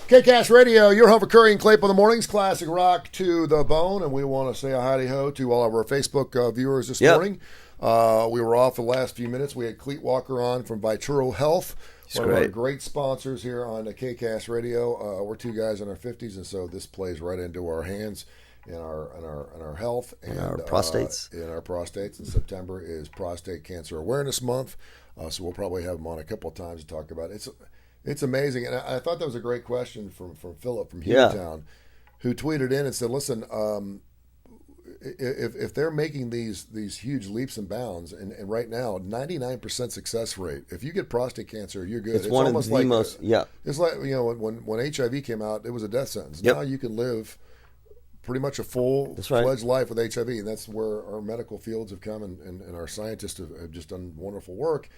KCast Radio, your home for Kurre and Klapow in the mornings, classic rock to the bone, and we want to say a howdy-ho to all of our Facebook viewers this morning. We were off the last few minutes. We had Cleet Walker on from Vituro Health, one of our great sponsors here on the KCast Radio. We're two guys in our 50s, and so this plays right into our hands in our health and our prostates. In our prostates. And September is Prostate Cancer Awareness Month, so we'll probably have him on a couple of times to talk about it. It's amazing, and I thought that was a great question from Philip from Hueytown, who tweeted in and said, "Listen, if they're making these huge leaps and bounds, and right now 99% success rate, if you get prostate cancer, you're good. It's one of the most It's like when HIV came out, it was a death sentence. Now you can live pretty much a full-fledged life with HIV, and that's where our medical fields have come, and our scientists have just done wonderful work.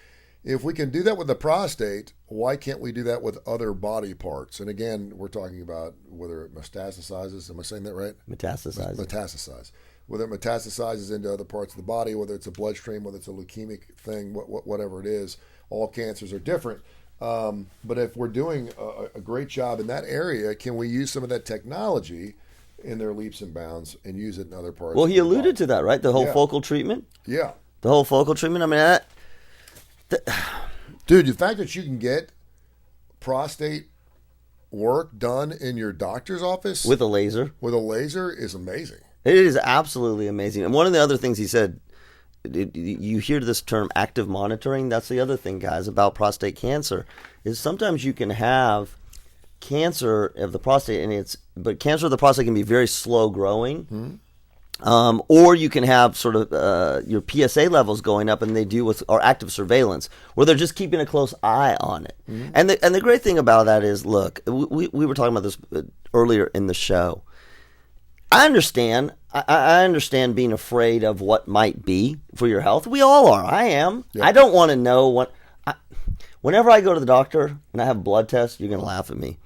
If we can do that with the prostate, why can't we do that with other body parts? And again, we're talking about whether it metastasizes. Am I saying that right? Metastasize. Whether it metastasizes into other parts of the body, whether it's a bloodstream, whether it's a leukemic thing, whatever it is. All cancers are different. But if we're doing a great job in that area, can we use some of that technology in their leaps and bounds and use it in other parts? Well, he alluded to that, right? The whole focal treatment? Yeah. The whole focal treatment? I mean, dude, the fact that you can get prostate work done in your doctor's office with a laser is amazing. It is absolutely amazing. And one of the other things he said, you hear this term active monitoring. That's the other thing, guys, about prostate cancer, is sometimes you can have cancer of the prostate, but cancer of the prostate can be very slow growing. Mm-hmm. Or you can have sort of your PSA levels going up, and they do with our active surveillance, where they're just keeping a close eye on it. Mm-hmm. And the great thing about that is, look, we were talking about this earlier in the show. I understand. I understand being afraid of what might be for your health. We all are. I am. Yep. I don't want to know what. Whenever I go to the doctor and I have blood tests, you're going to laugh at me.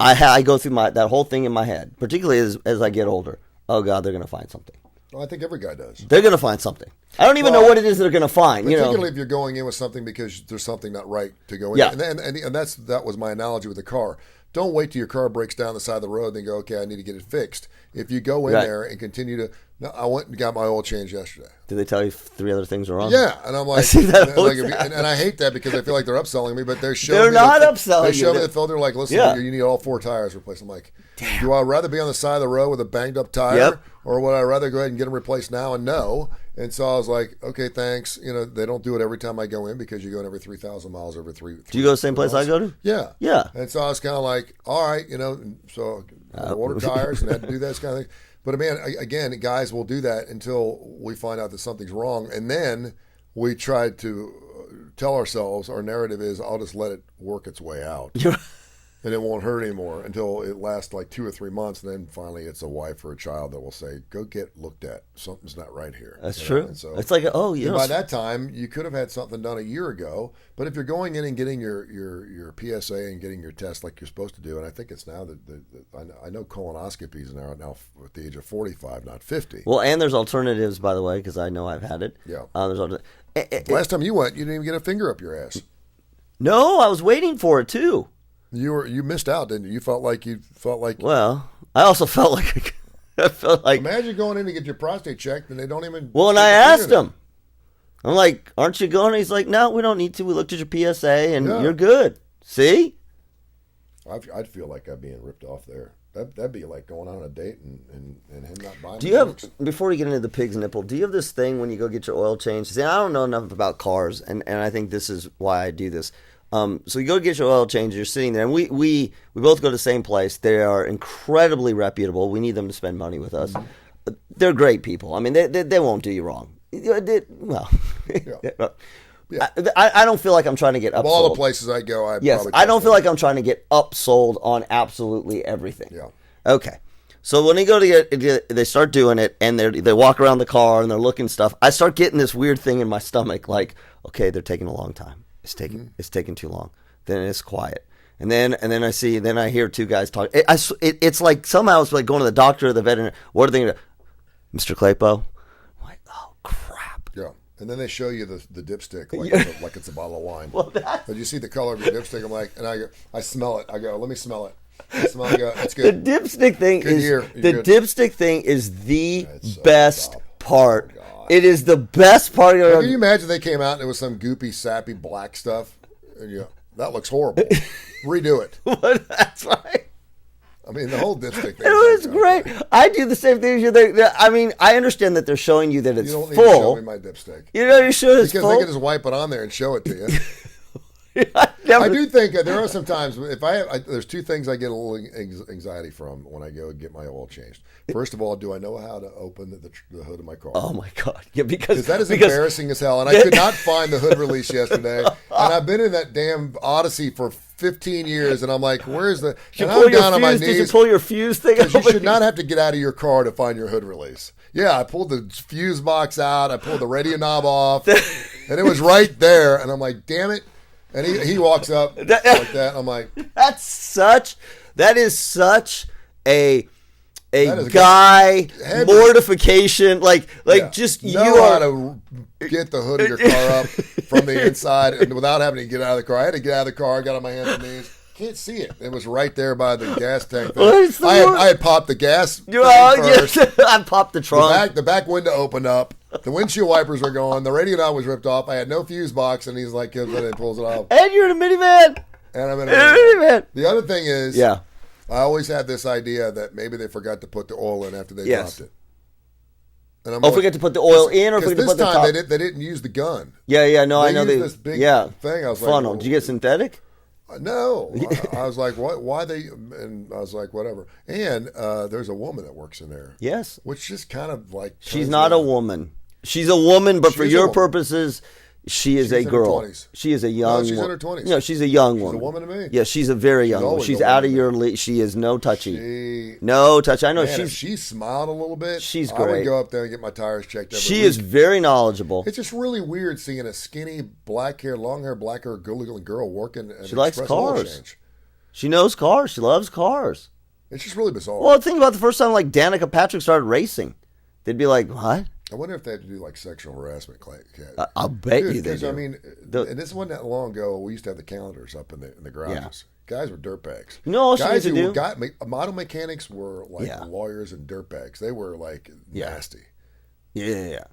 I go through that whole thing in my head, particularly as I get older. Oh, God, they're going to find something. Well, I think every guy does. They're going to find something. I don't even know what it is they're going to find. Particularly if you're going in with something because there's something not right to go in. Yeah. And that was my analogy with the car. Don't wait till your car breaks down the side of the road and then go, okay, I need to get it fixed. If you go in there and continue to... No, I went and got my oil changed yesterday. Did they tell you 3 other things are wrong? Yeah, and I'm like... I see that and I hate that because I feel like they're upselling me, but they're upselling They show me the filter like, listen, you need all 4 tires replaced. I'm like, do I rather be on the side of the road with a banged up tire, or would I rather go ahead and get them replaced now and no? And so I was like, okay, thanks. They don't do it every time I go in because you go in every 3,000 miles every 3. Do you go the same place I go to? Yeah. Yeah. And so I was kind of like, all right, so I ordered tires and had to do that kind of thing. But man, again, guys will do that until we find out that something's wrong. And then we try to tell ourselves, our narrative is, I'll just let it work its way out. And it won't hurt anymore until it lasts like 2 or 3 months. And then finally it's a wife or a child that will say, go get looked at. Something's not right here. That's true. And so, it's like, by that time, you could have had something done a year ago. But if you're going in and getting your PSA and getting your test like you're supposed to do, and I think it's now that I know colonoscopies are now at the age of 45, not 50. Well, and there's alternatives, by the way, because I know I've had it. Yeah. Last time you went, you didn't even get a finger up your ass. No, I was waiting for it, too. You missed out, didn't you? You felt like Well, I also felt like imagine going in to get your prostate checked and they don't even. Well, and I asked him. I'm like, "Aren't you going?" He's like, "No, we don't need to. We looked at your PSA and you're good." See? I'd feel like I'd being ripped off there. That'd be like going on a date and him not buying. Do you have, before we get into the pig's nipple, do you have this thing when you go get your oil changed? See, I don't know enough about cars, and I think this is why I do this. So you go get your oil change, you're sitting there, and we both go to the same place. They are incredibly reputable. We need them to spend money with us. Mm-hmm. They're great people. I mean, they won't do you wrong. Well, yeah. I don't feel like I'm trying to get upsold. All the places I go, I don't feel like I'm trying to get upsold on absolutely everything. Yeah. Okay. So when they go to they start doing it, and they walk around the car and they're looking stuff. I start getting this weird thing in my stomach, like, okay, they're taking a long time. It's taking too long. Then it's quiet, and then I hear 2 guys talk. It's like somehow it's like going to the doctor or the veterinarian. What are they going to, Mr. Klapow? I'm like, oh crap. Yeah, and then they show you the dipstick like it's a bottle of wine. Well, but you see the color of your dipstick. I'm like, and I smell it. I go, let me smell it. Smell good. That's The good. dipstick thing Good is year. the Good. dipstick thing is the That's so best tough. part. Oh, God. It is the best part of Can you imagine they came out and it was some goopy, sappy black stuff? And that looks horrible. Redo it. That's right. I mean, the whole dipstick thing. It was great. I do the same thing as you. I mean, I understand that they're showing you that it's You don't need to show full. me my dipstick. You know, you should. It's Because full. they can just wipe it on there and show it to you. I never- I do think there are some times if there's two things I get a little anxiety from when I go get my oil changed. First of all, do I know how to open the hood of my car? Oh my God! Yeah, because That is embarrassing as hell, and I could not find the hood release yesterday. And I've been in that damn Odyssey for 15 years, and I'm like, "Where's the?" You And pull I'm your down on my fuse. Did you knees pull your fuse thing? because you open? should not have to get out of your car to find your hood release. Yeah, I pulled the fuse box out, I pulled the radio knob off, and it was right there. And I'm like, "Damn it!" And he walks up like that. I'm like, That is such a That is a guy heavy. mortification. Like yeah. just know you how are. to get the hood of your car up from the inside and without having to get out of the car. I had to get out of the car. I got on my hands and knees. Can't see it. It was right there by the gas tank. What's the word? I had popped the gas thing Yes, first. I popped the trunk. The back window opened up. The windshield wipers were gone. The radio knob was ripped off. I had no fuse box, and he's like, gives it and pulls it off. And you're in a minivan. And I'm in You're in a a minivan. The other thing is, Yeah. I always had this idea that maybe they forgot to put the oil in after they Yes. dropped it. And I'm Oh, forget to put the oil in, or forget to this put the time top. they didn't use the gun. Yeah. No, They I know used they. this big yeah. thing. I was Funnel. like, Did you get synthetic? No, I was like, what? Why they? And I was like, whatever. And there's a woman that works in there, Yes. which just kind of like She's turns not me a on. woman. She's a woman, but for She's a your woman. purposes, she is She's a in her girl. 20s. She is a young. she's in wo- her 20s. No, she's a young She's woman. a woman to me. Yeah, she's a very young woman. always She's a out woman of to your me. league. She is no touchy. She, No touch. I know man, if she's. she smiled a little bit, She's I would great. go up there and get my tires checked. Every She week. is very knowledgeable. It's just really weird seeing a skinny, black hair, long hair, black hair, good-looking girl working. At She likes Express Oil cars. Change. She knows cars. She loves cars. It's just really bizarre. Well, think about the first time like Danica Patrick started racing. They'd be like, "What?" I wonder if they have to do like sexual harassment. I'll bet Dude, you they 'cause, do. I mean, and this wasn't that long ago. We used to have the calendars up in the garages. Guys were dirtbags. You know all she guys needs to who do? model mechanics were like Yeah. lawyers and dirtbags. They were like Yeah. nasty. Yeah.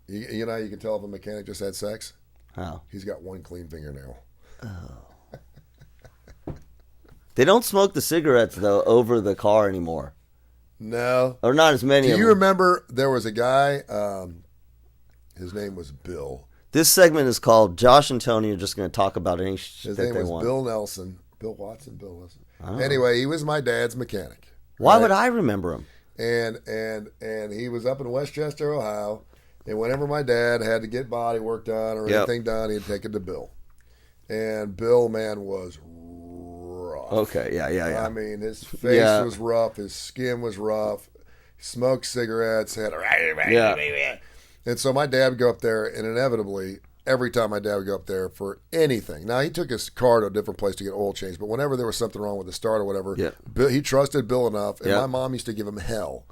You know how you can tell if a mechanic just had sex? How? He's got one clean fingernail. They don't smoke the cigarettes though over the car anymore, No. or not as many. Do of you them. remember there was a guy? His name was Bill. This segment is called Josh and Tony are just going to talk about any shit His that name they was want. Bill Nelson. Bill Watson. Bill Nelson. Anyway, he was my dad's mechanic. Why right? would I remember him? And he was up in Westchester, Ohio. And whenever my dad had to get body work done or Yep. anything done, he'd take it to Bill. And Bill, man, was rough. Okay, yeah. I mean, his face was rough. His skin was rough. He smoked cigarettes. Had And so my dad would go up there, and inevitably, every time my dad would go up there for anything. Now, he took his car to a different place to get oil changed, but whenever there was something wrong with the start or whatever, he trusted Bill enough, and my mom used to give him hell.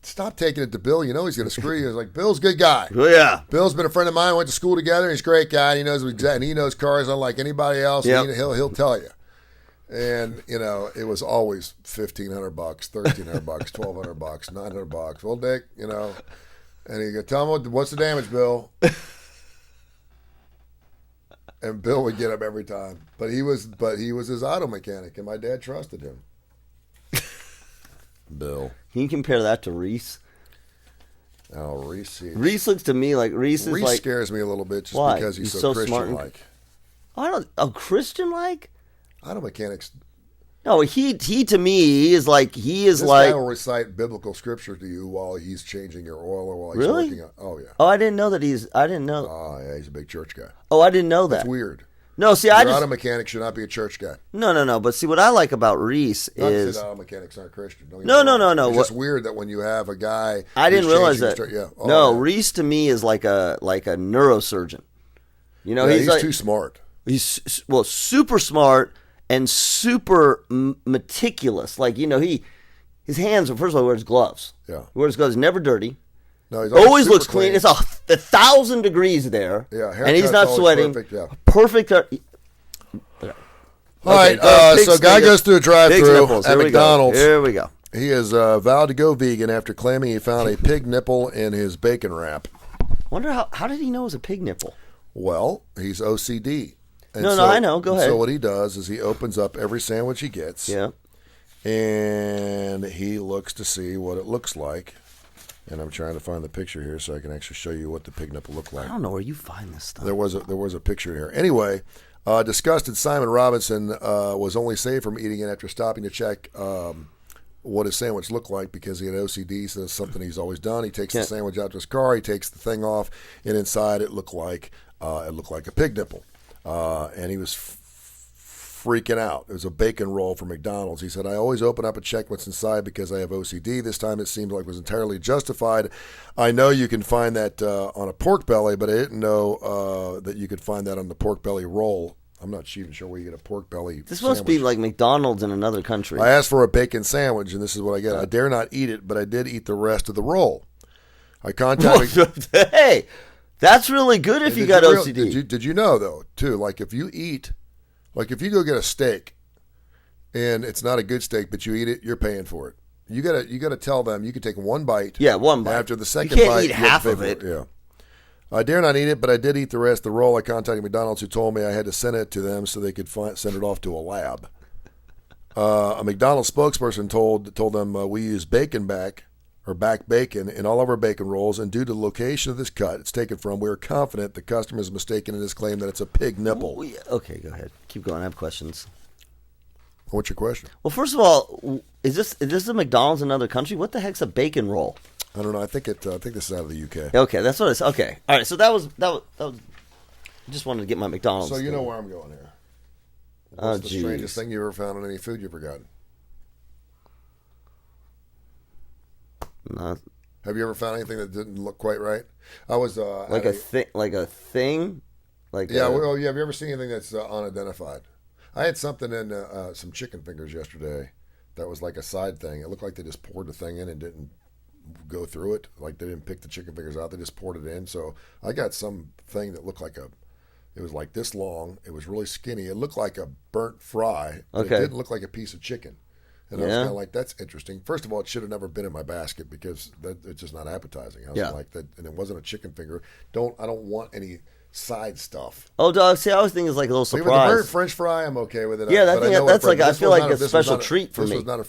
Stop taking it to Bill. You know he's going to screw you. He's like, Bill's a good guy. Oh, yeah. Bill's been a friend of mine. Went to school together. He's a great guy. He knows and he knows cars unlike anybody else. Yep. And he'll tell you. And it was always $1,500, $1,300, $1,200, $900. Well, Dick, and he go, tell him what's the damage, Bill. And Bill would get him every time. But he was his auto mechanic, and my dad trusted him. Bill. Can you compare that to Reese? Oh, Reese. Reese looks to me like Reese is Reese like scares me a little bit just Why? because he's He's so so smart and- Christian-like. Christian like. Auto mechanics. No, he to me is like This guy will recite biblical scripture to you while he's changing your oil or while he's Really? working on. Oh yeah. Oh, I didn't know that I didn't know. Oh yeah, he's a big church guy. Oh, I didn't know that. That's weird. No, see, Your I just auto mechanic should not be a church guy. no. But see, what I like about Reese Not to is say that auto mechanics aren't Christian. Don't get No, me wrong. no. It's just weird that when you have a guy. I didn't who's realize changing that. yeah. Oh, No, yeah. Reese to me is like a neurosurgeon. Yeah, he's like, too smart. He's super smart and super meticulous. Like his hands. First of all, he wears gloves. Yeah. He wears gloves, never dirty. No, he's Always super looks clean. It's 1,000 degrees there. Yeah, and he's not haircut's always sweating. perfect, yeah. Perfect. All right, so guy goes through a drive-through at McDonald's. Here we go. He has vowed to go vegan after claiming he found a pig nipple in his bacon wrap. Wonder how did he know it was a pig nipple? Well, he's OCD. And no, I know. Go ahead. So what he does is he opens up every sandwich he gets. Yeah. And he looks to see what it looks like. And I'm trying to find the picture here so I can actually show you what the pig nipple looked like. I don't know where you find this stuff. There was a picture here. Anyway, disgusted Simon Robinson was only saved from eating it after stopping to check what his sandwich looked like because he had OCD. So that's something he's always done. He takes the sandwich out to his car. He takes the thing off, and inside it looked like a pig nipple. And he was freaking out. It was a bacon roll from McDonald's. He said, I always open up and check what's inside because I have OCD. This time it seemed like it was entirely justified. I know you can find that on a pork belly, but I didn't know that you could find that on the pork belly roll. I'm not even sure where you get a pork belly This sandwich. must be like McDonald's in another country. I asked for a bacon sandwich, and this is what I get. I dare not eat it, but I did eat the rest of the roll. I contacted... Hey, that's really good if you got OCD. Did you know, though, too, like if you go get a steak and it's not a good steak, but you eat it, you're paying for it. You gotta tell them you can take one bite. Yeah, one bite. After the second you can't bite, eat half of it. Yeah. I dare not eat it, but I did eat the rest of the roll. I contacted McDonald's, who told me I had to send it to them so they could send it off to a lab. A McDonald's spokesperson told them we use back bacon in all of our bacon rolls, and due to the location of this cut it's taken from, we are confident the customer is mistaken in his claim that it's a pig nipple. Ooh, yeah. Okay, go ahead. Keep going. I have questions. What's your question? Well, first of all, is this a McDonald's in another country? What the heck's a bacon roll? I don't know. I think this is out of the UK. Okay, that's what it's. Okay, all right. So that was. I just wanted to get my McDonald's. So you know where I'm going here. What's the geez. strangest thing you ever found in any food you've ever gotten? Not, Have you ever found anything that didn't look quite right? I was like a thing. Have you ever seen anything that's unidentified? I had something in some chicken fingers yesterday that was like a side thing. It looked like they just poured the thing in and didn't go through it. Like they didn't pick the chicken fingers out. They just poured it in. So I got some thing that looked like it was like this long. It was really skinny. It looked like a burnt fry. But Okay. It didn't look like a piece of chicken. And I was kind of like, that's interesting. First of all, it should have never been in my basket because it's just not appetizing. I was like that, and it wasn't a chicken finger. I don't want any side stuff. Oh, dog. See, I always think it's like a little With surprise. the burnt French fry, I'm okay with it. Yeah, But I feel like a special treat for this me. Was not a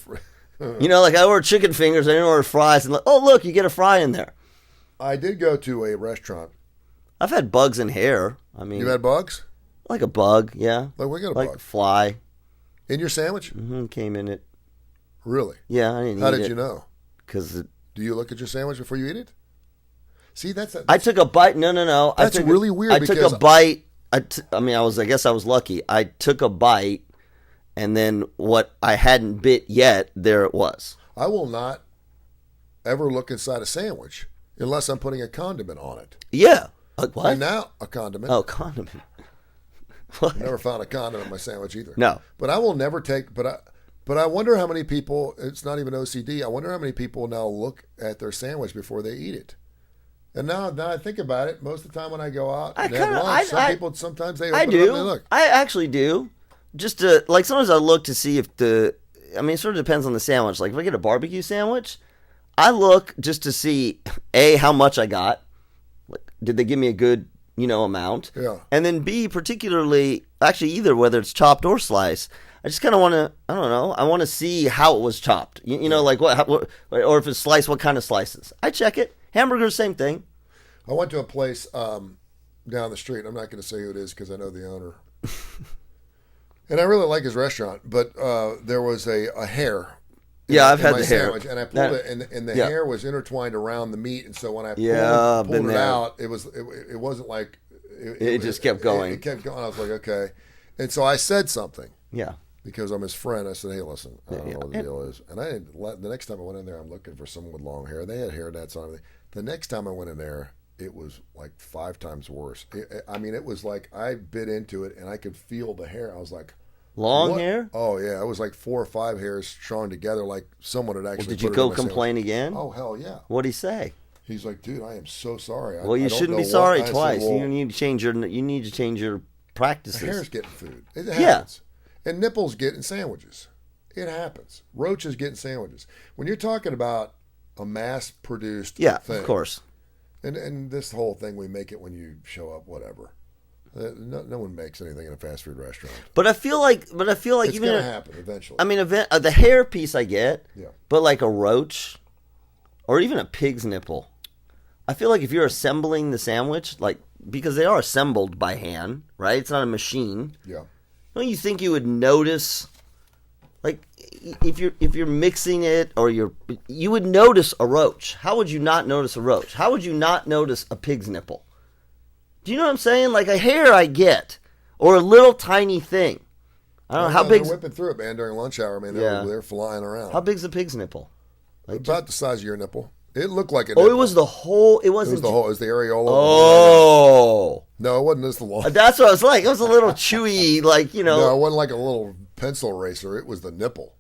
You know, like I ordered chicken fingers, I didn't order fries, and like, oh look, you get a fry in there. I did go to a restaurant. I've had bugs in hair. I mean, You had bugs? like a bug, yeah. Like we got a like bug fly. in your sandwich? Came in it. Really? Yeah, I didn't. How eat did it you know? Because Do you look at your sandwich before you eat it? See, I took a bite. No. That's really weird. I took a bite. I guess I was lucky. I took a bite, and then what I hadn't bit yet, there it was. I will not ever look inside a sandwich unless I'm putting a condiment on it. Yeah. What? And now a condiment. Oh, condiment. I've never found a condiment in my sandwich either. No. But I will never take. But I wonder how many people. It's not even OCD. I wonder how many people now look at their sandwich before they eat it. And now I think about it, most of the time when I go out and have lunch, sometimes they open it up and they look. I actually do. Just to, like, sometimes I look to see if it sort of depends on the sandwich. Like, if I get a barbecue sandwich, I look just to see, A, how much I got. Like, did they give me a good, amount? Yeah. And then B, particularly, actually either, whether it's chopped or sliced, I just kind of want to, I don't know, I want to see how it was chopped. Like what, or if it's sliced, what kind of slices. I check it. Hamburgers, same thing. I went to a place down the street. I'm not going to say who it is because I know the owner. And I really like his restaurant, but there was a hair. I've had my the hair. Sandwich, and I pulled it, and the hair was intertwined around the meat, and so when I pulled it out, it wasn't like it just kept going. It kept going. I was like, okay, and so I said something. Yeah. Because I'm his friend, I said, "Hey, listen, I don't know what the deal is." And the next time I went in there, I'm looking for someone with long hair. They had hair nets on everything. The next time I went in there, it was like 5 times worse. It was like I bit into it and I could feel the hair. I was like, long hair? Oh yeah, it was like 4 or 5 hairs strung together, like someone had actually. Did you go complain again? Oh hell yeah! What'd he say? He's like, dude, I am so sorry. Well, you shouldn't be sorry twice. You need to change your practices. The hair's getting food. It happens. And nipples get in sandwiches. It happens. Roaches get in sandwiches. When you're talking about a mass-produced thing. Of course. And this whole thing, we make it when you show up, whatever. No one makes anything in a fast food restaurant. But I feel like It's even going to happen eventually. I mean, the hair piece I get. Yeah. But like a roach, or even a pig's nipple, I feel like if you're assembling the sandwich, like because they are assembled by hand, right? It's not a machine. Yeah. Don't you think you would notice, like, if you're mixing it, or you would notice a roach? How would you not notice a roach? How would you not notice a pig's nipple? Do you know what I'm saying? Like a hair, I get, or a little tiny thing. I don't know how big. They're whipping through it, man, during lunch hour, man. They're flying around. How big's a pig's nipple? Like about the size of your nipple. It looked like a Oh, nipple. it was the whole. It wasn't. It was the whole. It was the areola. Oh. No, it wasn't just the long. That's what I was like. It was a little chewy, like, you know. No, it wasn't like a little pencil eraser. It was the nipple.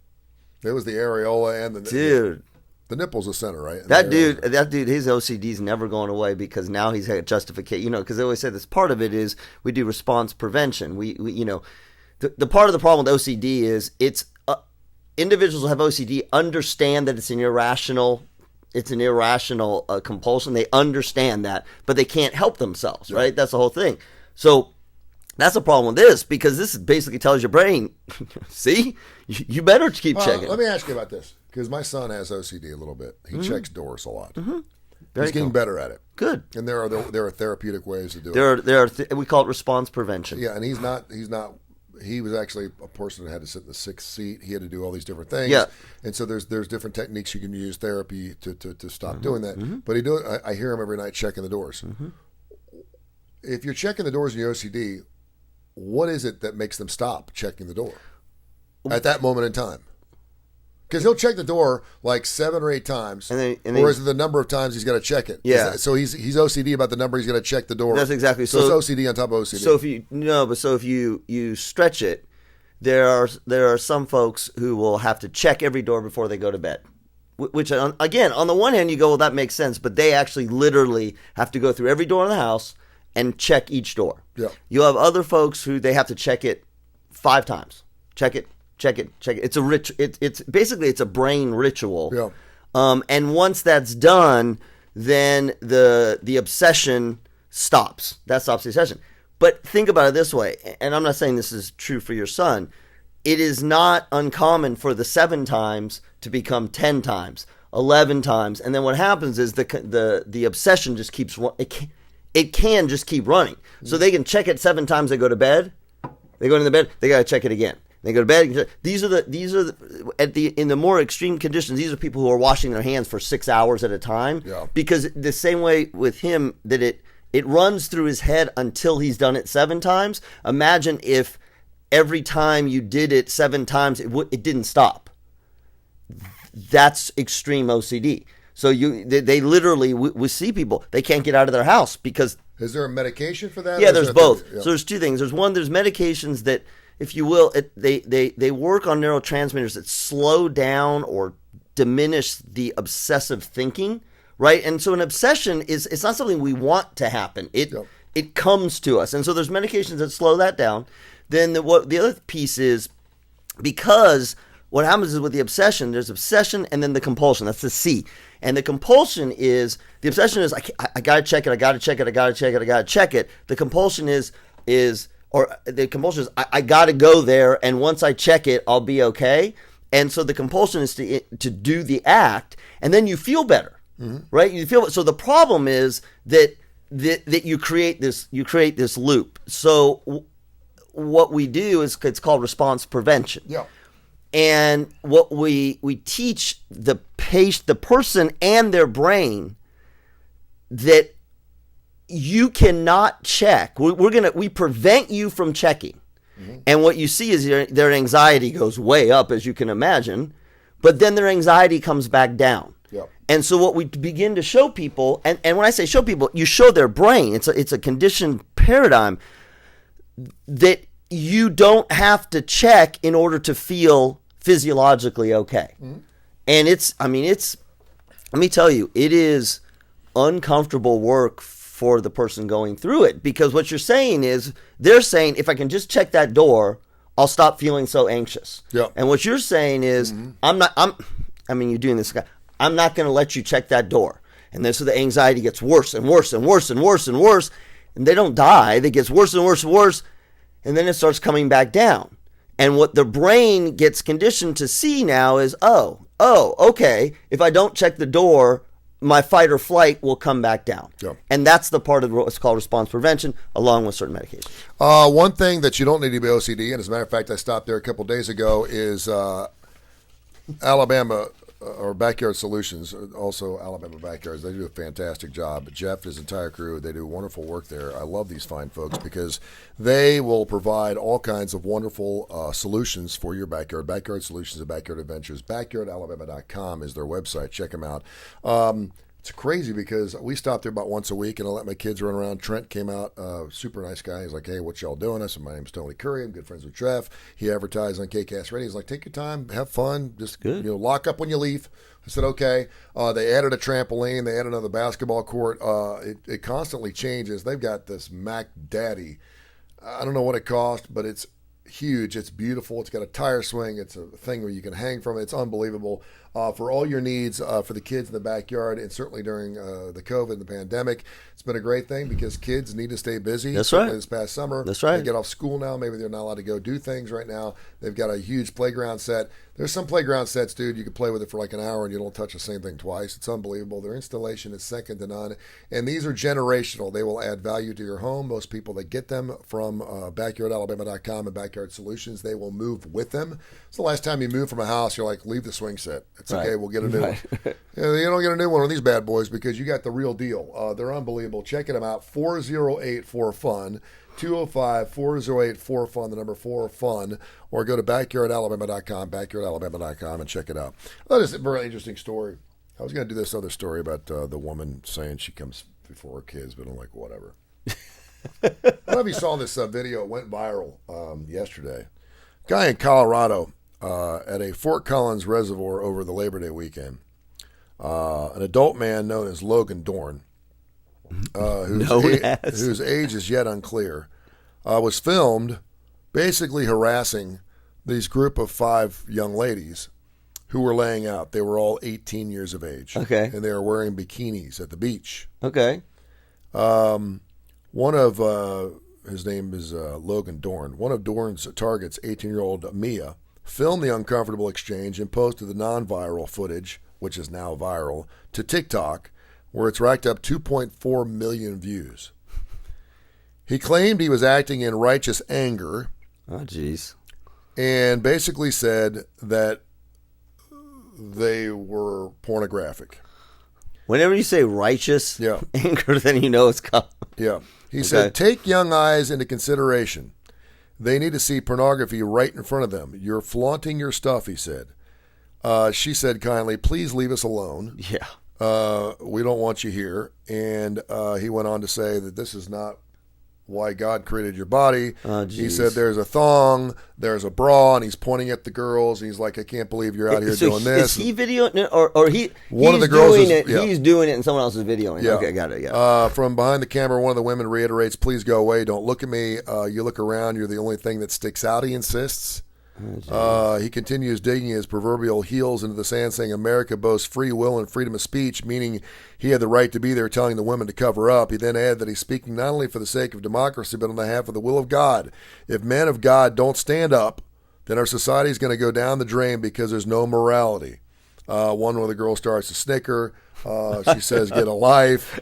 It was the areola and the dude. The nipple's the center, right? And That dude, his OCD's never going away because now he's had justification. You know, because they always say this. Part of it is we do response prevention. We you know, the part of the problem with OCD is it's individuals who have OCD understand that it's an irrational compulsion. They understand that, but they can't help themselves, right? That's the whole thing. So that's the problem with this, because this basically tells your brain, see, you better keep checking. Let me ask you about this, because my son has OCD a little bit. He checks doors a lot. Mm-hmm. He's getting better at it. Good. And there are therapeutic ways to do it. There are we call it response prevention. Yeah, and he's not. He was actually a person that had to sit in the sixth seat. He had to do all these different things. Yeah. And so there's different techniques you can use, therapy to stop doing that. But I hear him every night checking the doors. If you're checking the doors in your OCD, what is it that makes them stop checking the door at that moment in time? Because he'll check the door like 7 or 8 times, or is it the number of times he's got to check it? Yeah. So he's OCD about the number he's got to check the door. That's exactly. So it's OCD on top of OCD. So if you stretch it, there are some folks who will have to check every door before they go to bed. Which, again, on the one hand, you go, well, that makes sense, but they actually literally have to go through every door in the house and check each door. Yeah. You have other folks who they have to check it 5 times. Check it. It's basically a brain ritual. Yeah. And once that's done, then the obsession stops. That stops the obsession. But think about it this way, and I'm not saying this is true for your son. It is not uncommon for the 7 times to become 10 times, 11 times, and then what happens is the obsession just keeps. It can just keep running. So they can check it 7 times. They go to bed. They go into the bed. They got to check it again. They go to bed. These are in the more extreme conditions. These are people who are washing their hands for 6 hours at a time. Yeah. Because the same way with him that it runs through his head until he's done it 7 times. Imagine if every time you did it 7 times, it didn't stop. That's extreme OCD. So they literally, we see people, they can't get out of their house because... Is there a medication for that? Yeah, there's both. Yeah. So there's 2 things. There's medications that, if you will, they work on neurotransmitters that slow down or diminish the obsessive thinking, right? And so an obsession it's not something we want to happen. It comes to us. And so there's medications that slow that down. Then the other piece is, because what happens is with the obsession, there's obsession and then the compulsion. That's the C. And the compulsion is, the obsession is, I got to check it, I got to check it, I got to check it, I got to check it. The compulsion is I got to go there, and once I check it, I'll be okay. And so the compulsion is to do the act, and then you feel better, right? You feel. So the problem is that you create this loop. So what we do is, it's called response prevention. Yeah. And what we teach the person and their brain that you cannot check. We prevent you from checking. And what you see is their anxiety goes way up, as you can imagine, but then their anxiety comes back down. Yep. And so what we begin to show people, and when I say show people, you show their brain, it's a conditioned paradigm, that you don't have to check in order to feel physiologically okay. And let me tell you, it is uncomfortable work for the person going through it, because what you're saying is, they're saying, if I can just check that door, I'll stop feeling so anxious. Yeah. And what you're saying is, you're doing this. I'm not going to let you check that door. And then so the anxiety gets worse and worse and worse and worse and worse. And they don't die. It gets worse and worse and worse. And then it starts coming back down. And what the brain gets conditioned to see now is, okay, if I don't check the door, my fight or flight will come back down. Yeah. And that's the part of what's called response prevention, along with certain medications. One thing that you don't need to be OCD, and as a matter of fact, I stopped there a couple days ago, is Alabama or Backyard Solutions, also Alabama Backyards. They do a fantastic job. Jeff and his entire crew, they do wonderful work there. I love these fine folks because they will provide all kinds of wonderful solutions for your backyard. Backyard Solutions and Backyard Adventures. BackyardAlabama.com is their website. Check them out. It's crazy because we stopped there about once a week and I let my kids run around. Trent came out, super nice guy. He's like, hey, what y'all doing? I said, my name's Tony Kurre. I'm good friends with Jeff. He advertised on KCast Radio. He's like, take your time, have fun, just good. Lock up when you leave. I said, okay. They added a trampoline. They added another basketball court. It constantly changes. They've got this Mac Daddy. I don't know what it cost, but it's huge. It's beautiful. It's got a tire swing. It's a thing where you can hang from it. It's unbelievable. For all your needs for the kids in the backyard, and certainly during the COVID and the pandemic, it's been a great thing because kids need to stay busy. That's right. This past summer, that's right. They get off school now. Maybe they're not allowed to go do things right now. They've got a huge playground set. There's some playground sets, dude, you can play with it for like an hour and you don't touch the same thing twice. It's unbelievable. Their installation is second to none. And these are generational. They will add value to your home. Most people that get them from BackyardAlabama.com and Backyard Solutions, they will move with them. It's the last time you move from a house, you're like, leave the swing set. It's right. Okay, we'll get a new one. You don't get a new one on these bad boys because you got the real deal. They're unbelievable. Checking them out. 408-4FUN. 205-408-4FUN, the number 4FUN, or go to BackyardAlabama.com, BackyardAlabama.com, and check it out. I thought it was a very interesting story. I was going to do this other story about the woman saying she comes before her kids, but I'm like, whatever. I don't know if you saw this video. It went viral yesterday. Guy in Colorado at a Fort Collins reservoir over the Labor Day weekend. An adult man known as Logan Dorn, whose age is yet unclear, was filmed basically harassing these group of 5 young ladies who were laying out. They were all 18 years of age. Okay. And they were wearing bikinis at the beach. Okay. One of, his name is Logan Dorn. One of Dorn's targets, 18-year-old Mia, filmed the uncomfortable exchange and posted the non-viral footage, which is now viral, to TikTok, where it's racked up 2.4 million views. He claimed he was acting in righteous anger. Oh, jeez. And basically said that they were pornographic. Whenever you say righteous anger, then you know it's coming. Yeah. He said, take young eyes into consideration. They need to see pornography right in front of them. You're flaunting your stuff, he said. She said kindly, please leave us alone. Yeah. We don't want you here. And he went on to say that this is not why God created your body. He said there's a thong, there's a bra, and he's pointing at the girls. And he's like, I can't believe you're out here doing this. Is he videoing it, or one of the girls doing is, it? He's doing it, and someone else is videoing it. Yeah. Okay, got it. Yeah. From behind the camera, one of the women reiterates, "Please go away. Don't look at me. You look around. You're the only thing that sticks out." He insists. He continues digging his proverbial heels into the sand, saying America boasts free will and freedom of speech, meaning he had the right to be there telling the women to cover up. He then added that he's speaking not only for the sake of democracy, but on behalf of the will of God. If men of God don't stand up, then our society is going to go down the drain because there's no morality. One of the girls starts to snicker. She says, get a life.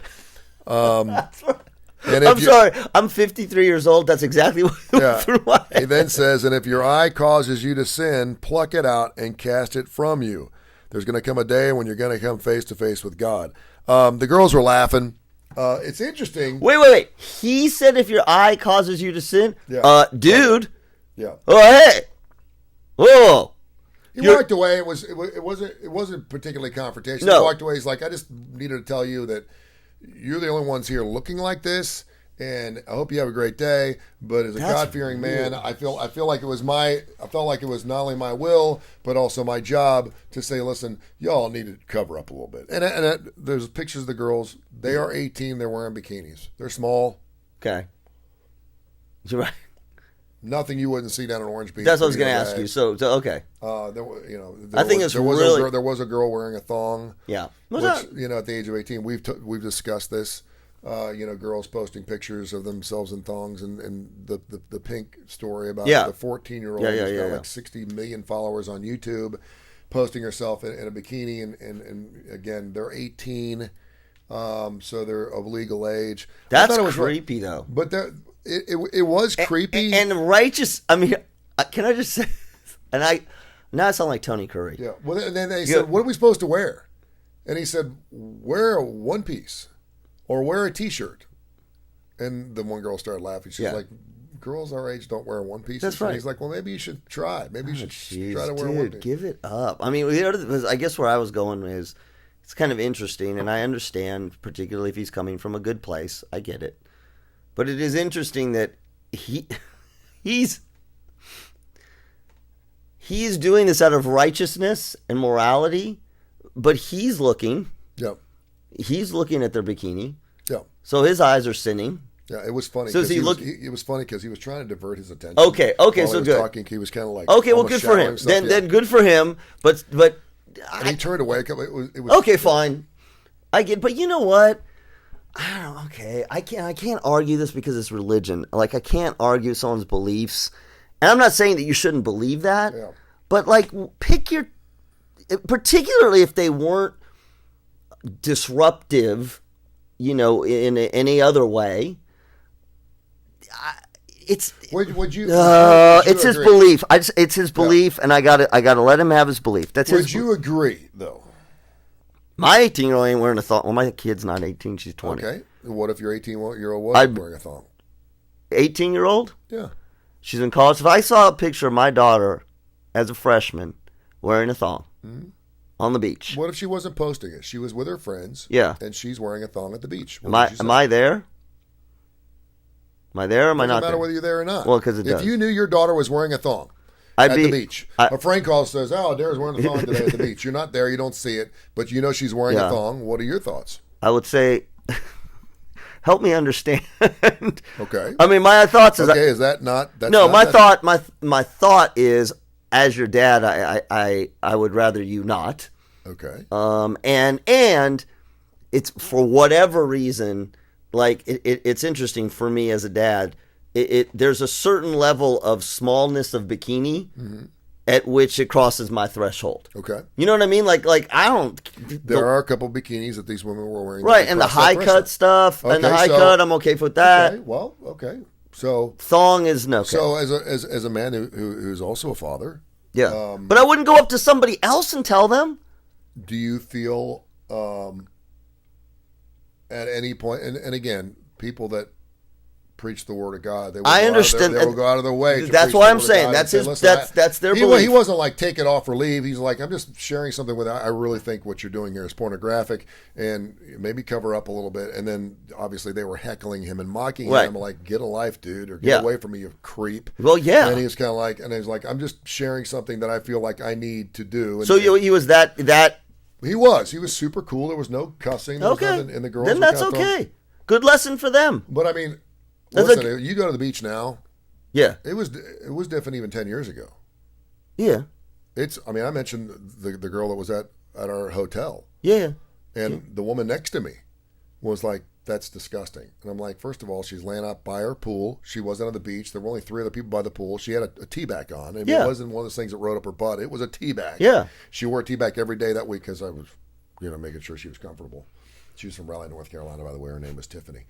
That's right. I'm sorry. I'm 53 years old. That's exactly what went through my head. He then says, and if your eye causes you to sin, pluck it out and cast it from you. There's going to come a day when you're going to come face to face with God. The girls were laughing. It's interesting. Wait. He said if your eye causes you to sin? Yeah. Dude. Yeah. Oh, hey. Whoa. He walked away. It wasn't particularly confrontational. No. He walked away. He's like, I just needed to tell you that you're the only ones here looking like this, and I hope you have a great day. But as a God-fearing man, I felt like it was not only my will, but also my job to say, listen, y'all need to cover up a little bit. And there's pictures of the girls. They are 18. They're wearing bikinis. They're small. Okay. You're right. Nothing you wouldn't see down in Orange Beach. That's what I was going to ask you. So okay. I think there was a girl wearing a thong. Yeah. Which, at the age of 18, we've discussed this. Girls posting pictures of themselves in thongs, and the pink story about the 14-year-old who's got like 60 million followers on YouTube, posting herself in a bikini, and again, they're 18, so they're of legal age. That's creepy, though. But it was creepy and righteous. I mean, can I just say? And now I sound like Tony Curry. Yeah. Well, and then they said, "What are we supposed to wear?" And he said, "Wear a one piece, or wear a T-shirt." And the one girl started laughing. She's like, "Girls our age don't wear one piece." That's right. And he's like, "Well, maybe you should try. Maybe you should try to wear one piece." Give it up. I mean, I guess where I was going is, it's kind of interesting, and I understand, particularly if he's coming from a good place. I get it. But it is interesting that he's doing this out of righteousness and morality, but he's looking. Yep. He's looking at their bikini. Yeah. So his eyes are sinning. Yeah, it was funny. So it was funny because he was trying to divert his attention. Okay, so he was good. Talking, he was kind of like, okay, well, good for him. Then good for him. But and he turned away. It was okay, fine. I get, but you know what? I don't know. Okay, I can't argue this because it's religion. Like, I can't argue someone's beliefs, and I'm not saying that you shouldn't believe that. Yeah. But like, pick your, particularly if they weren't disruptive, in any other way. It's would you it's his agree? belief. It's his belief, and I gotta let him have his belief. That's Would you agree though? My 18-year-old ain't wearing a thong. Well, my kid's not 18; she's 20. Okay. What if your 18-year-old wasn't wearing a thong? 18-year-old? Yeah. She's in college. If I saw a picture of my daughter as a freshman wearing a thong on the beach, what if she wasn't posting it? She was with her friends. Yeah. And she's wearing a thong at the beach. Am I there? Am I there or am I not there? Doesn't matter whether you're there or not. Well, because it does. If you knew your daughter was wearing a thong at the beach, a friend calls and says, "Oh, Dara's wearing a thong today at the beach." You're not there. You don't see it, but you know she's wearing a thong. What are your thoughts? I would say, help me understand. Okay. I mean, my thoughts is is that not? That's no, not, my thought is, as your dad, I would rather you not. Okay. And it's for whatever reason. Like, it's interesting for me as a dad. There's a certain level of smallness of bikini at which it crosses my threshold. Okay. You know what I mean? Like I don't. There are a couple bikinis that these women were wearing. Right, and the high cut stuff, and the high cut, I'm okay with that. Okay, well, okay. So thong is no. Okay. So as a man who's also a father, yeah. But I wouldn't go up to somebody else and tell them. Do you feel at any point, and again, people that preach the word of God, they will go out of their way. That's why I'm saying that's their belief. He wasn't like take it off or leave. He's like, I'm just sharing something with. I really think what you're doing here is pornographic, and maybe cover up a little bit. And then obviously they were heckling him and mocking him. I'm like, get a life, dude, or get away from me, you creep. Well, yeah. And he was kind of like, I'm just sharing something that I feel like I need to do. And, so he was that. He was super cool. There was no cussing. There was nothing, and the girls. Then that's okay. Good lesson for them. But I mean, listen, you go to the beach now. Yeah, it was different even 10 years ago. Yeah, I mean, I mentioned the girl that was at our hotel. Yeah, and the woman next to me was like, "That's disgusting." And I'm like, first of all, she's laying out by her pool. She wasn't on the beach. There were only 3 other people by the pool. She had a tea bag on. And it wasn't one of those things that rode up her butt. It was a tea bag. Yeah. She wore a tea bag every day that week because I was, making sure she was comfortable. She was from Raleigh, North Carolina, by the way. Her name was Tiffany.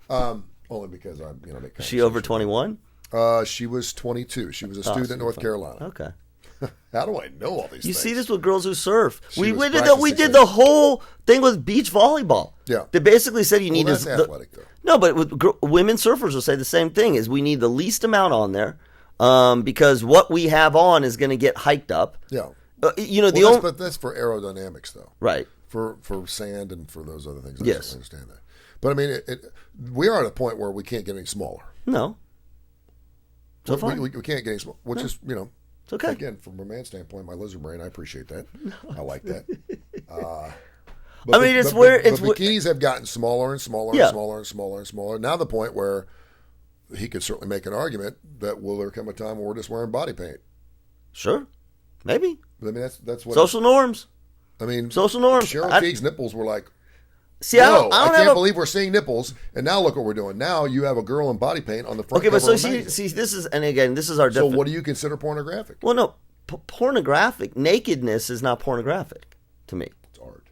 Only because I, make. Is she over 21? She was 22. She was a student in North Carolina. Okay. How do I know all these things? You see this with girls who surf. We did the whole thing with beach volleyball. Yeah. They basically said you need that's athletic, though. No, but with women surfers will say the same thing, is we need the least amount on there because what we have on is going to get hiked up. Yeah. But that's for aerodynamics, though. Right. For sand and for those other things. Yes. I understand that. But I mean, we are at a point where we can't get any smaller. No. So far. We can't get any smaller, which is, it's okay. Again, from a man's standpoint, my lizard brain, I appreciate that. I like that. Bikinis have gotten smaller and smaller and smaller and smaller and smaller. Now the point where he could certainly make an argument that will there come a time where we're just wearing body paint? Sure, maybe. But I mean, that's what Social norms. I mean, social norms. Cheryl Teague's nipples were like, See, no, I can't believe we're seeing nipples. And now look what we're doing. Now you have a girl in body paint on the front. Okay, but cover so of a magazine. see, this is, and again, this is our. So what do you consider pornographic? Well, no, pornographic nakedness is not pornographic to me. It's art.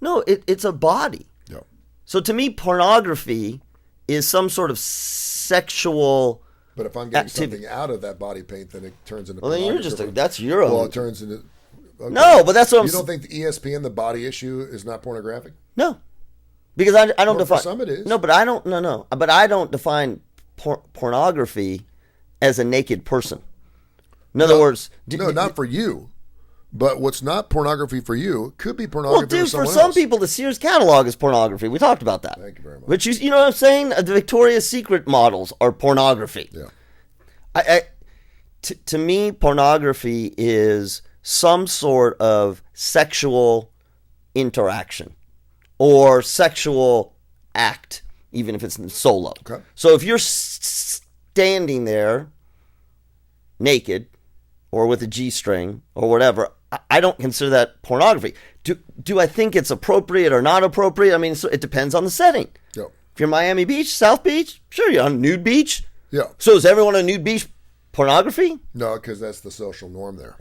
No, it's a body. Yeah. So to me, pornography is some sort of sexual. But if I'm getting something out of that body paint, then it turns into. Well, then you're just that's your own. Well, it turns into. Okay. No, but that's what I'm. You don't think the ESPN, the body issue, is not pornographic? No, because I don't define. For some it is. No, but I don't. No, but I don't define pornography as a naked person. In other words, no, not for you. But what's not pornography for you could be pornography well, dude, for someone for some else. people, the Sears catalog is pornography. We talked about that. Thank you very much. Which you know what I'm saying? The Victoria's Secret models are pornography. Yeah. To me, pornography is some sort of sexual interaction or sexual act, even if it's solo. Okay. So if you're standing there naked or with a G-string or whatever, I don't consider that pornography. Do I think it's appropriate or not appropriate? I mean, it depends on the setting. Yeah. If you're Miami Beach, South Beach, sure, you're on a nude beach. Yeah. So is everyone on a nude beach pornography? No, because that's the social norm there.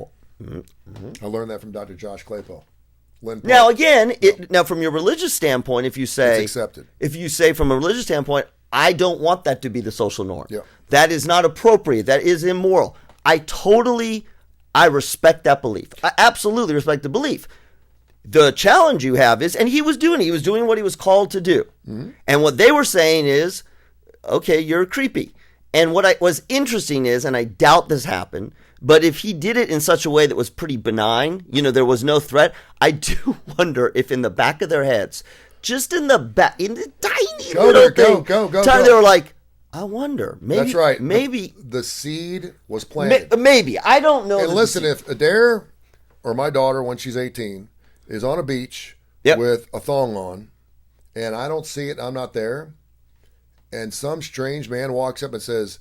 I learned that from Dr. Josh Klapow. Now, again, now from your religious standpoint, if you say it's accepted. If you say from a religious standpoint, I don't want that to be the social norm. Yeah. That is not appropriate. That is immoral. I respect that belief. I absolutely respect the belief. The challenge you have is, and he was doing what he was called to do. Mm-hmm. And what they were saying is, okay, you're creepy. And what was interesting is, and I doubt this happened, but if he did it in such a way that was pretty benign, there was no threat, I do wonder if in the back of their heads, just in the back, in the tiny little thing, go. They were like, I wonder. Maybe, that's right. Maybe the seed was planted. Maybe. I don't know. And listen, if Adair or my daughter, when she's 18, is on a beach with a thong on, and I don't see it, I'm not there, and some strange man walks up and says,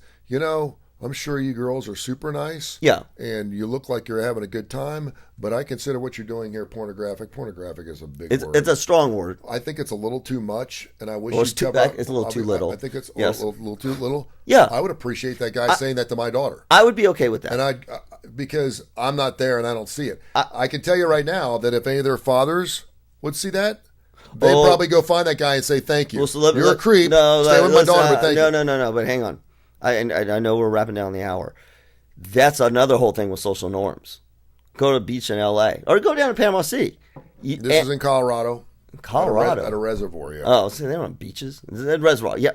I'm sure you girls are super nice. Yeah. And you look like you're having a good time, but I consider what you're doing here pornographic. Pornographic is a big word. It's a strong word. I think it's a little too much, and I wish it's you'd cover up. It's a little too little. I think it's a little too little. Yeah. I would appreciate that guy saying that to my daughter. I would be okay with that. And because I'm not there and I don't see it. I can tell you right now that if any of their fathers would see that, they'd probably go find that guy and say, thank you. Well, so you're a creep. Stay with my daughter, but thank you. No, but hang on. I know we're wrapping down the hour. That's another whole thing with social norms. Go to a beach in L.A. or go down to Panama City. This is in Colorado. Colorado. At a reservoir, yeah. Oh, so they're on beaches. At a reservoir, yeah.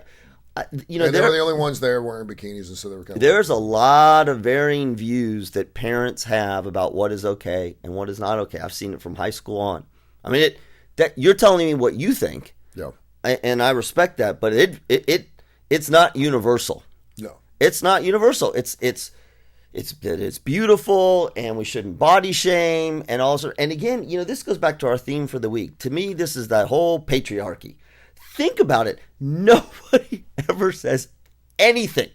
They were the only ones there wearing bikinis, and so they were kind of. There's a lot of varying views that parents have about what is okay and what is not okay. I've seen it from high school on. I mean, that you're telling me what you think, yeah, and I respect that, but it's not universal. No, it's not universal. It's beautiful, and we shouldn't body shame, and also, and again, this goes back to our theme for the week. To me, this is that whole patriarchy. Think about it. Nobody ever says anything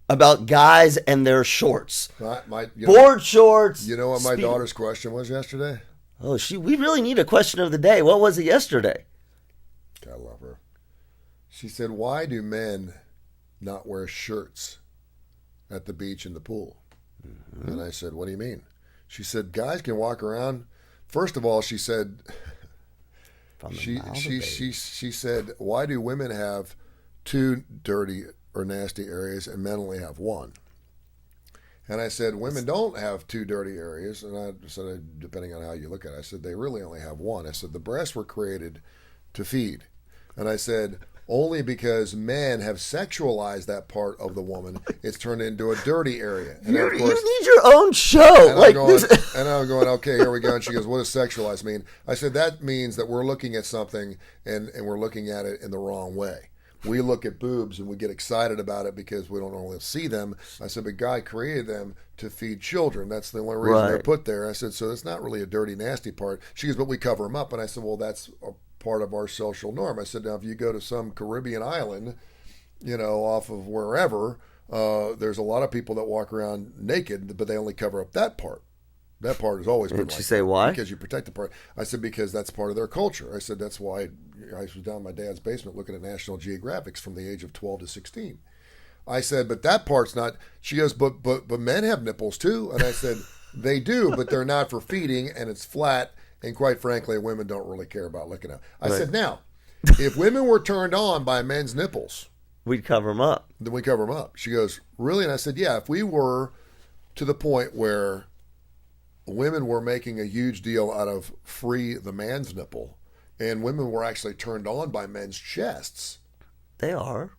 about guys and their shorts. Board shorts. You know what my daughter's question was yesterday? Oh, we really need a question of the day. What was it yesterday? I love her. She said, "Why do men not wear shirts at the beach and the pool?" Mm-hmm. And I said, "What do you mean?" She said, "Guys can walk around." First of all, she said, she said, "Why do women have two dirty or nasty areas and men only have one?" And I said, "Women don't have two dirty areas." And I said, depending on how you look at it, I said, "They really only have one." I said, "The breasts were created to feed." And I said, "Only because men have sexualized that part of the woman, it's turned into a dirty area." And of course, you need your own show. And I'm going, okay, here we go. And she goes, "What does sexualize mean?" I said, "That means that we're looking at something and we're looking at it in the wrong way. We look at boobs and we get excited about it because we don't normally see them." I said, "But God created them to feed children. That's the only reason they're put there." I said, "So it's not really a dirty, nasty part." She goes, "But we cover them up." And I said, "Well, that's a part of our social norm." I said, "Now, if you go to some Caribbean island off of wherever, there's a lot of people that walk around naked, but they only cover up that part. That part has always been Did like she say that, why? Because you protect the part. I said, because that's part of their culture. I said, that's why I was down in my dad's basement looking at National Geographics from the age of 12 to 16. I said, but that part's not. She goes, but men have nipples too. And I said, they do, but they're not for feeding, and it's flat. And quite frankly, women don't really care about looking at it. I said, now, if women were turned on by men's nipples, we'd cover them up. Then we cover them up. She goes, really? And I said, yeah, if we were to the point where women were making a huge deal out of free the man's nipple, and women were actually turned on by men's chests. They are.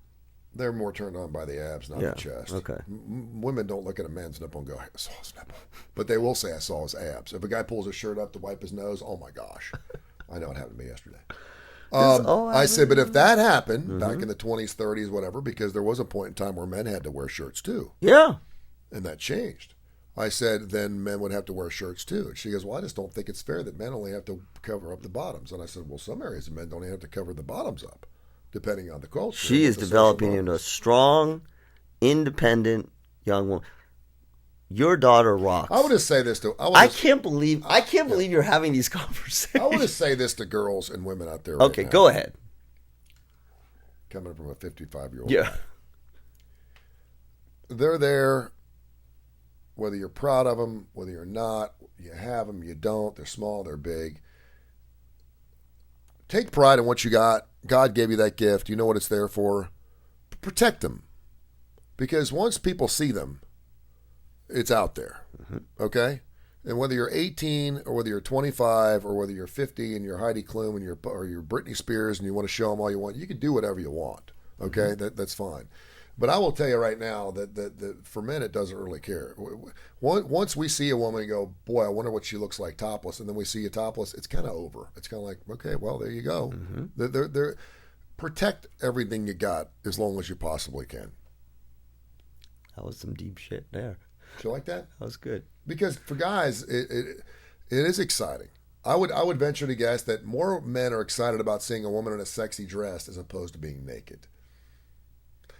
They're more turned on by the abs, not the chest. Okay. Women don't look at a man's nipple and go, I saw his nipple. But they will say, I saw his abs. If a guy pulls his shirt up to wipe his nose, oh my gosh. I know it happened to me yesterday. I said, but if that happened back in the 20s, 30s, whatever, because there was a point in time where men had to wear shirts too. Yeah. And that changed. I said, then men would have to wear shirts too. And she goes, well, I just don't think it's fair that men only have to cover up the bottoms. And I said, well, some areas of men don't even have to cover the bottoms up, depending on the culture. She is developing into a strong, independent young woman. Your daughter rocks. I would just say this to I can't believe you're having these conversations. I would just say this to girls and women out there. Okay, go ahead. Coming from a 55-year-old. Yeah. guy. They're there. Whether you're proud of them, whether you're not, you have them, you don't, they're small, they're big. Take pride in what you got. God gave you that gift. You know what it's there for. Protect them. Because once people see them, it's out there. Okay? And whether you're 18 or whether you're 25 or whether you're 50 and you're Heidi Klum and or you're Britney Spears and you want to show them all you want, you can do whatever you want. Okay? That's fine. But I will tell you right now that for men, it doesn't really care. Once we see a woman and go, boy, I wonder what she looks like topless, and then we see you topless, it's kind of over. It's kind of like, okay, well, there you go. They're protect everything you got as long as you possibly can. That was some deep shit there. Did you like that? That was good. Because for guys, it is exciting. I would venture to guess that more men are excited about seeing a woman in a sexy dress as opposed to being naked.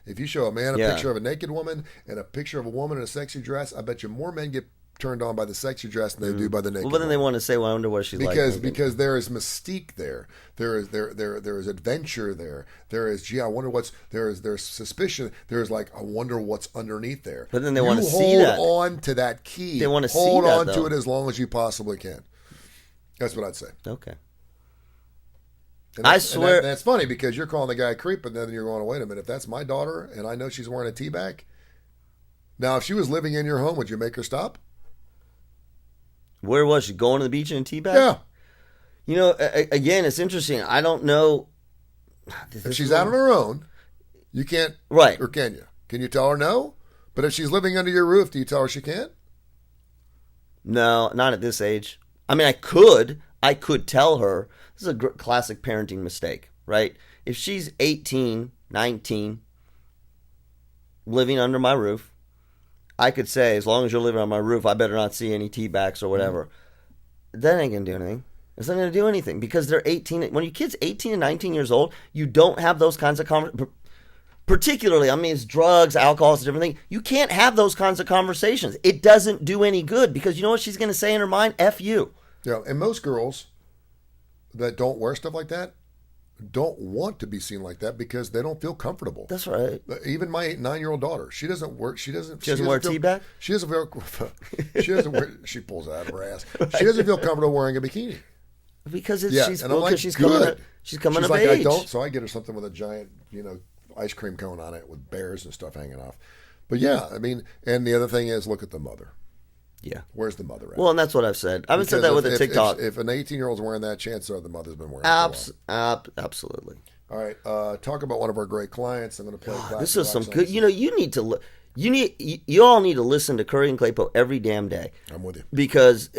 If you show a man a picture of a naked woman and a picture of a woman in a sexy dress, I bet you more men get turned on by the sexy dress than they do by the naked. Well, but then they want to say, "Well, I wonder what she's like." Because there is mystique there. There is adventure there. There is, gee, I wonder what's there's suspicion. There's like, I wonder what's underneath there. But then they want to see that. Hold on to that key. They want to hold see that, on though. to it as long as you possibly can. That's what I'd say. Okay. I swear. That's funny because you're calling the guy a creep, and then you're going, wait a minute, if that's my daughter and I know she's wearing a tea bag, now if she was living in your home, would you make her stop? Where was she? Going to the beach in a tea bag? Yeah. You know, again, it's interesting. I don't know. If she's out on her own, you can't. Right. Or can you? Can you tell her no? But if she's living under your roof, do you tell her she can't? No, not at this age. I mean, I could tell her. This is a classic parenting mistake, right? If she's 18, 19, living under my roof, I could say, as long as you're living on my roof, I better not see any tea bags or whatever. That ain't going to do anything. It's not going to do anything because they're 18. When your kid's 18 and 19 years old, you don't have those kinds of conversations. Particularly, I mean, it's drugs, alcohol, it's a different thing. You can't have those kinds of conversations. It doesn't do any good because you know what she's going to say in her mind? F you. Yeah, and most girls that don't wear stuff like that don't want to be seen like that because they don't feel comfortable. That's right. Even my 9-year-old daughter, she doesn't wear a tea bag? She doesn't she pulls it out of her ass. She doesn't feel comfortable wearing a bikini. Because she's like, she's coming of like, age. I don't, so I get her something with a giant, ice cream cone on it with bears and stuff hanging off. But yeah, I mean, and the other thing is, look at the mother. Yeah. Where's the mother at? Well, and that's what I've said. I've said that with a TikTok. If an 18-year-old's wearing that, chances are the mother's been wearing it. Absolutely. All right. Talk about one of our great clients. I'm going to play. This is some good. You need to. You all need to listen to Kurre and Klapow every damn day. I'm with you because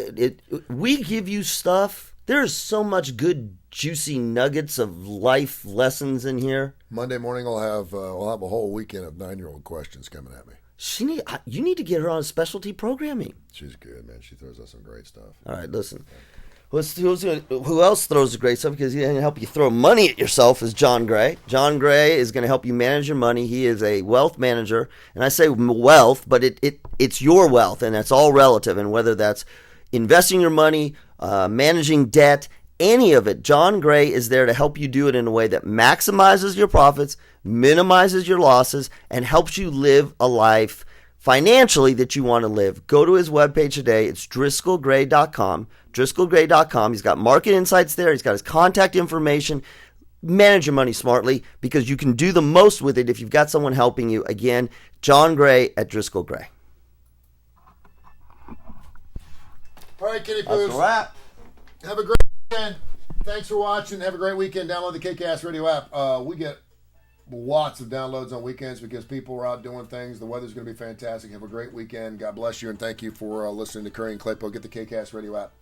we give you stuff. There's so much good, juicy nuggets of life lessons in here. Monday morning, I'll have a whole weekend of 9-year-old questions coming at me. You need to get her on specialty programming. She's good, man. She throws us some great stuff. All right, listen. Who else throws the great stuff because he's going to help you throw money at yourself is John Gray. John Gray is going to help you manage your money. He is a wealth manager. And I say wealth, but it's your wealth, and that's all relative. And whether that's investing your money, managing debt, any of it, John Gray is there to help you do it in a way that maximizes your profits, minimizes your losses, and helps you live a life financially that you want to live. Go to his webpage today. It's driscollgray.com. driscollgray.com. He's got market insights there. He's got his contact information. Manage your money smartly because you can do the most with it if you've got someone helping you. Again, John Gray at Driscoll Gray. All right, Kitty That's Poos. a wrap. Have a great weekend. Thanks for watching. Have a great weekend. Download the KCast radio app. We get lots of downloads on weekends because people are out doing things. The weather's going to be fantastic. Have a great weekend. God bless you, and thank you for listening to Kurre and Klapow. Get the KCast radio app.